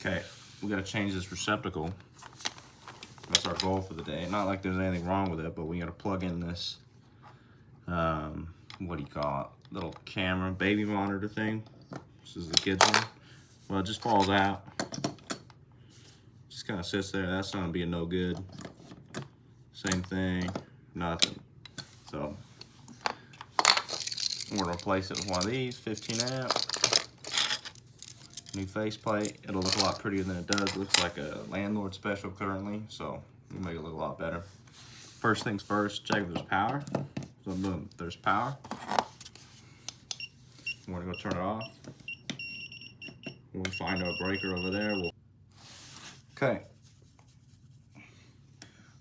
Okay, we gotta change this receptacle. That's our goal for the day. Not like there's anything wrong with it, but we gotta plug in this, what do you call it? Little camera, baby monitor thing. This is the kids one. Well, it just falls out. Just kind of sits there. That's not gonna be a no good. Same thing, nothing. So we're gonna replace it with one of these, 15 amp. New faceplate. It'll look a lot prettier than it does. It looks like a landlord special currently, so we'll make it look a lot better. First things first, check if there's power. So boom, there's power. We're gonna go turn it off. We'll find our breaker over there. Okay.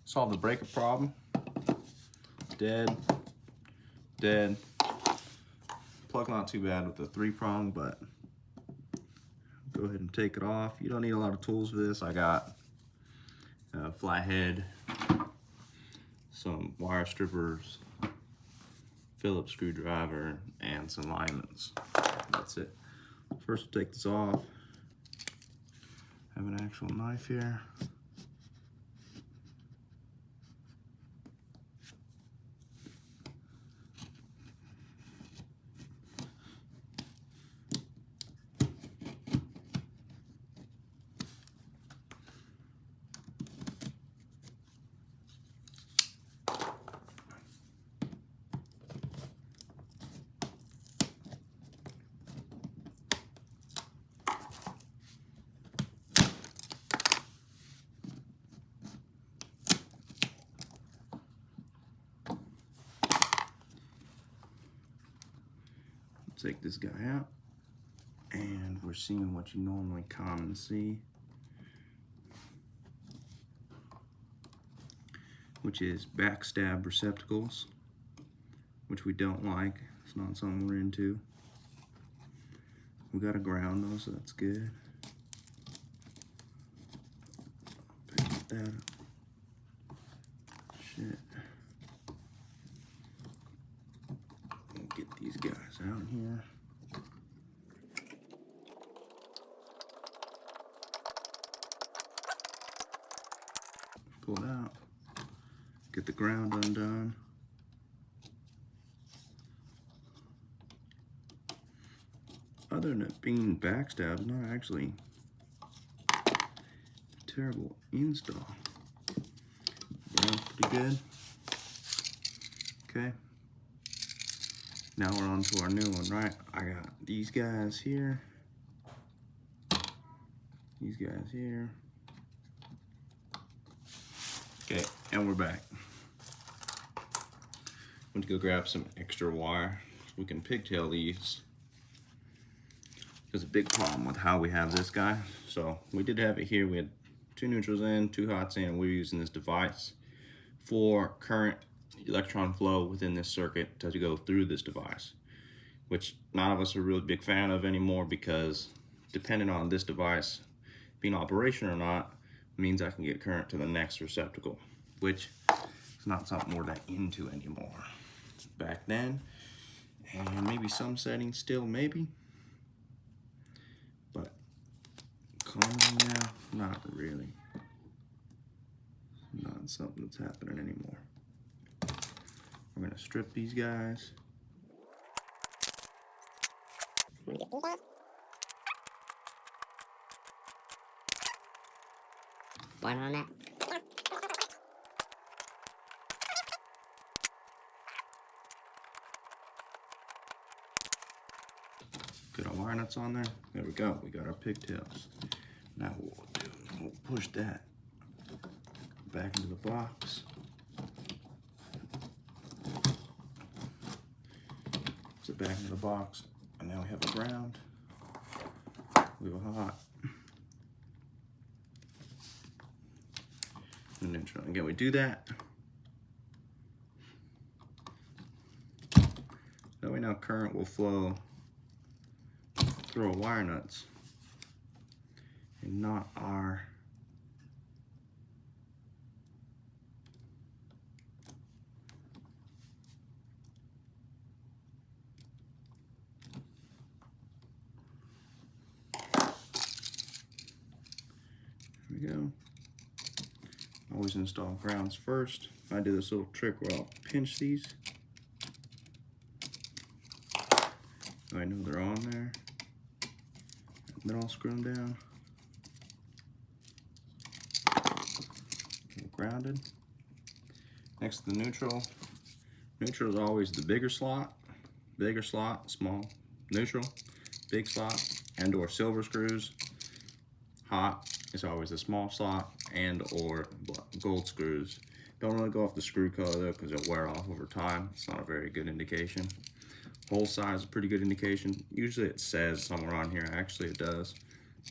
Solve the breaker problem. Dead. Dead. Plug not too bad with the 3-prong, but go ahead and take it off. You don't need a lot of tools for this. I got a flathead, some wire strippers, Phillips screwdriver, and some alignments. That's it. First, we'll take this off. I have an actual knife here. Take this guy out, and we're seeing what you normally common see, which is backstab receptacles, which we don't like. It's not something we're into. We got a ground though, so that's good. Pick that up. Shit. Get these guys out here. Pull it out. Get the ground undone. Other than it being backstabbed, it's not actually a terrible install. Ground's pretty good. Okay. Now we're on to our new one, right? I got these guys here. These guys here. Okay, and we're back. I'm gonna go grab some extra wire so we can pigtail these. There's a big problem with how we have this guy. So we did have it here. We had 2 neutrals in, 2 hots in, and we're using this device for current electron flow within this circuit to go through this device, which none of us are really big fan of anymore, because depending on this device being operational or not means I can get current to the next receptacle, which is not something we're that into anymore. Back then, and maybe some settings still, maybe, but commonly now, not really. Not something that's happening anymore. We're gonna strip these guys. One on that. Get our wire nuts on there. There we go. We got our pigtails. Now what we'll do, we'll push that back into the box. Push it back into the box, and now we have a ground. We have a hot. And then again, we do that. That way now current will flow through our wire nuts and not our we go. Always install grounds first. I do this little trick where I'll pinch these. So I know they're on there. Then I'll screw them down. Get grounded. Next to the neutral. Neutral is always the bigger slot, small, neutral, big slot, and or silver screws. Hot is always the small slot and or gold screws. Don't really go off the screw color though, because it'll wear off over time. It's not a very good indication. Hole size is a pretty good indication. Usually it says somewhere on here, actually it does.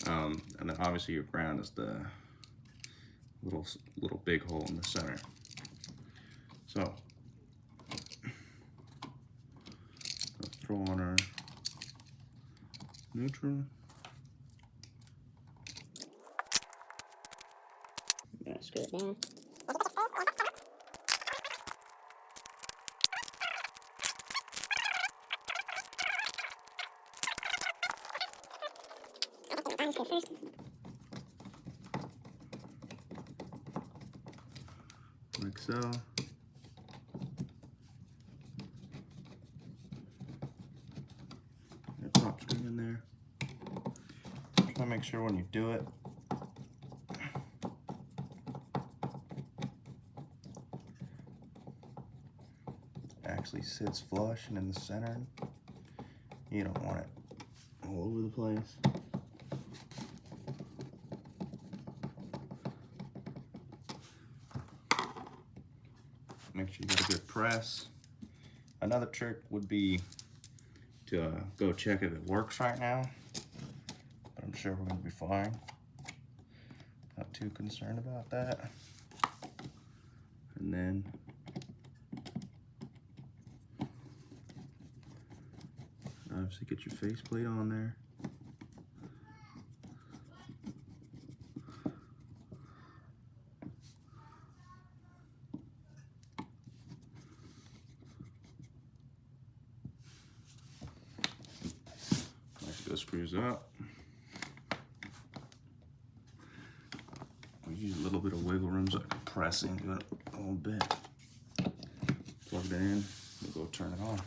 And then obviously your ground is the little big hole in the center. So let's throw on our neutral. Gotta screw it down. First. Like so. That top screw in there. Try to make sure when you do it, actually sits flush and in the center. You don't want it all over the place. Make sure you get a good press. Another trick would be to go check if it works right now, but I'm sure we're gonna be fine. Not too concerned about that. And then obviously get your faceplate on there. Screws up. We use a little bit of wiggle room so I can press into it a little bit. Plug it in, we'll go turn it on.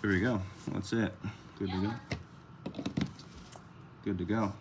There we go. That's it. Good to go. Good to go.